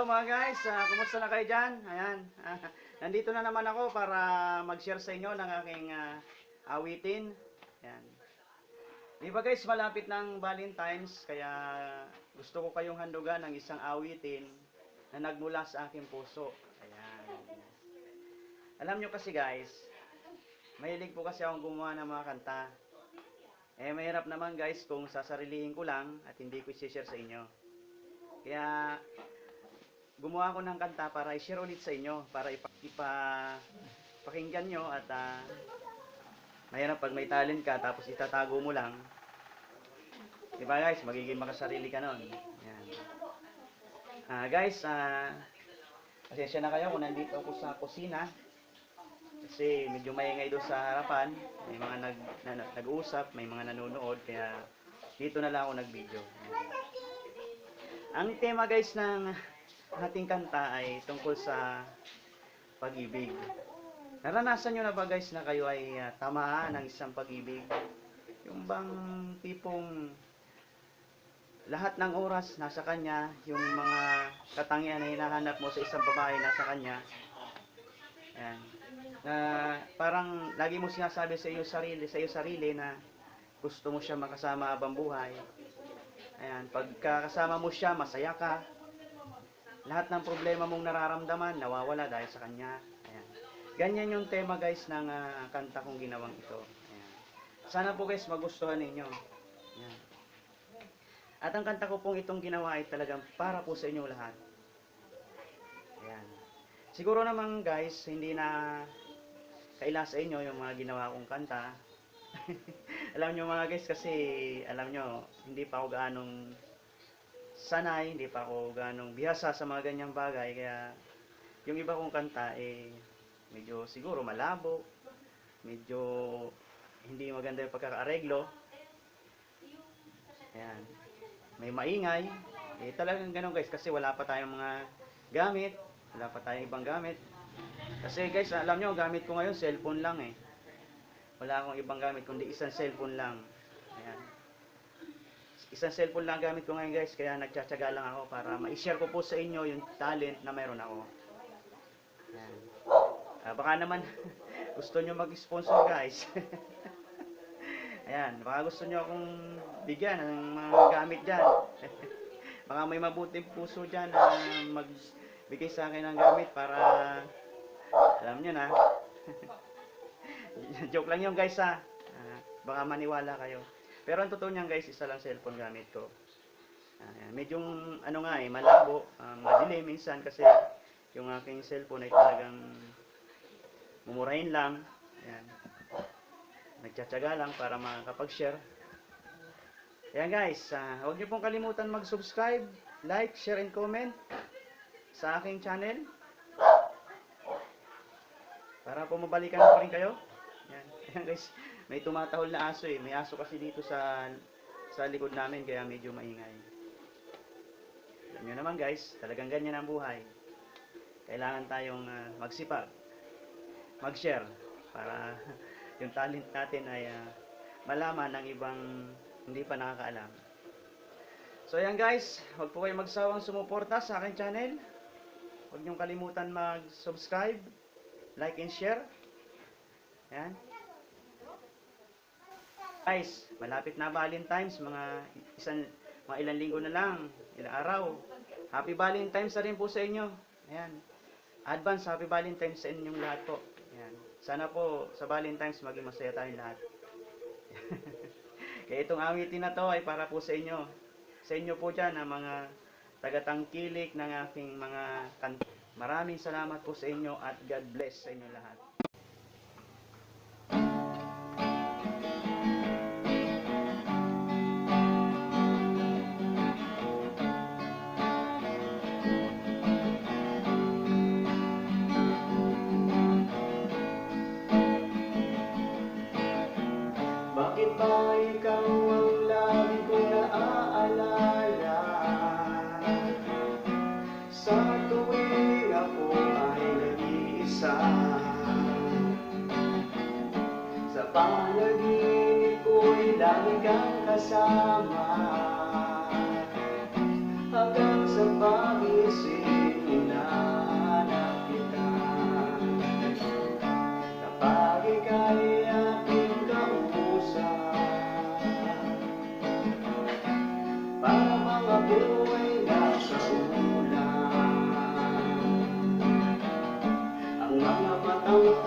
mga guys, kumusta na kayo dyan? Ayan, nandito na naman ako para mag-share sa inyo ng aking awitin. Ayan. Di ba guys, malapit ng Valentine's, kaya gusto ko kayong handugan ng isang awitin na nagmula sa aking puso. Ayan. Alam nyo kasi guys, mahilig po kasi akong gumawa ng mga kanta. Mahirap naman guys kung sasarilihin ko lang at hindi ko i-share sa inyo. Kaya gumawa ako ng kanta para i-share ulit sa inyo, para ipakinggan nyo at mahirap pag may talent ka tapos itatago mo lang. Diba guys, magiging makasarili ka nun. Yan. Guys, pasensya na kayo kung nandito ako sa kusina kasi medyo maingay doon sa harapan. May mga nag-uusap, may mga nanonood, kaya dito na lang ako nag-video. Ang tema guys ng ating kanta ay tungkol sa pag-ibig. Naranasan nyo na ba guys na kayo ay tamaan ng isang pag-ibig? Yung bang tipong lahat ng oras nasa kanya, yung mga katangian na hinahanap mo sa isang babae nasa kanya. Ayan. Parang lagi mo sinasabi sa iyo sarili na gusto mo siya makasama habang buhay. Ayan, pagkakasama mo siya, masaya ka. Lahat ng problema mong nararamdaman, nawawala dahil sa kanya. Ayan. Ganyan yung tema guys ng kanta kong ginawang ito. Ayan. Sana po guys magustuhan ninyo. Ayan. At ang kanta ko pong itong ginawa ay talagang para po sa inyo lahat. Ayan. Siguro naman guys, hindi na kaila sa inyo yung mga ginawa kong kanta. Alam nyo mga guys, kasi alam nyo, hindi pa ako gaanong sanay, hindi pa ako gaanong bihasa sa mga ganyang bagay, kaya yung iba kong kanta medyo siguro malabo, medyo hindi maganda yung pagkakaareglo. Ayan, may maingay, talagang ganun guys, kasi wala pa tayong mga gamit, wala pa tayong ibang gamit. Kasi guys, alam nyo, gamit ko ngayon cellphone lang wala akong ibang gamit kundi isang cellphone lang. Ayan. Isang cellphone lang gamit ko ngayon guys, kaya nagtsatsaga lang ako para ma-share ko po sa inyo yung talent na mayroon ako. Ayan. Baka naman gusto nyo mag-sponsor guys. Ayan, baka gusto nyo akong bigyan ng mga gamit dyan. Baka may mabuting puso dyan na magbigay sa akin ng gamit para alam nyo na. Joke lang yun guys baka maniwala kayo. Pero ang totoo niyan guys, isa lang cellphone gamit ko. Medyo malabo, madilim minsan kasi yung aking cellphone ay talagang mumurahin lang. Ayan. Nagtsatsaga lang para makakapag-share. Ayan guys, huwag niyo pong kalimutan mag-subscribe, like, share, and comment sa aking channel para po mabalikan pa rin kayo. Ayan guys, may tumatahol na aso May aso kasi dito sa likod namin, kaya medyo maingay. Alam nyo naman guys, talagang ganyan ang buhay. Kailangan tayong magsipag, mag-share para yung talent natin ay malaman ng ibang hindi pa nakakaalam. So ayan guys, huwag po kayong magsawang sumuporta sa aking channel. Huwag niyong kalimutan mag-subscribe, like, and share. Ayan. Guys, malapit na Valentine's, mga ilang linggo na lang, ilang araw. Happy Valentine's na rin po sa inyo. Ayan. Advance Happy Valentine's sa inyong lahat po. Ayan. Sana po sa Valentine's maging masaya tayong lahat. Kaya itong awitin na to ay para po sa inyo. Sa inyo po dyan, ang mga tagatangkilik ng aking mga kanta. Maraming salamat po sa inyo at God bless sa inyo lahat. Bakit ba ikaw ang lagi kong naaalala sa tuwing ako ay nag-iisa? Sa panaginip ko'y lagi kang kasama, hanggang sa pag-isip mata mong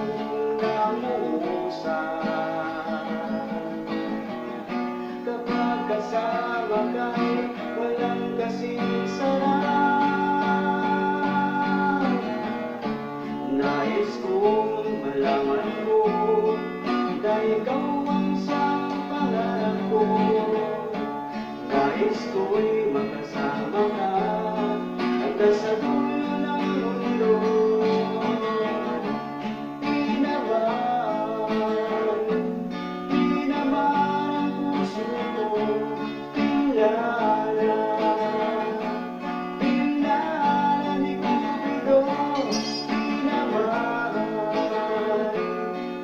namuusap. Kapag kasama ka'y walang kasing sarap. Nais kong malaman mo na ikaw ang siyang pangarap ko. Nais ko'y makasama ka hanggang sa dulo ng mundo. Di naman ang puso ko kilala ni Cupido.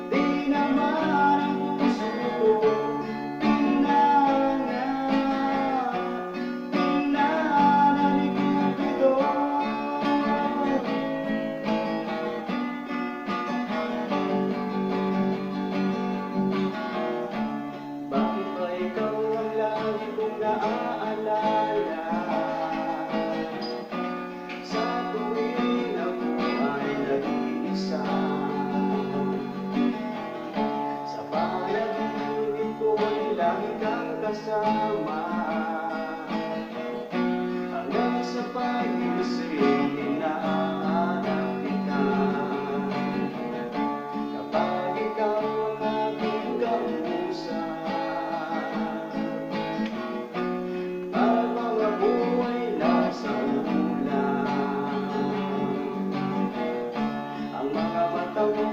Di naman ang puso ko kilala ni Cupido. Bakit ba ikaw ang lagi kong naaalala sa tuwing ako ay nag-iisa? Sa panaginip ko'y lagi kang kasama, hanggang sa pag-ibig hinahanap kita. Kapag ikaw ang aking kausap, ang mga buhay nasa ulan. Ang mga mata mo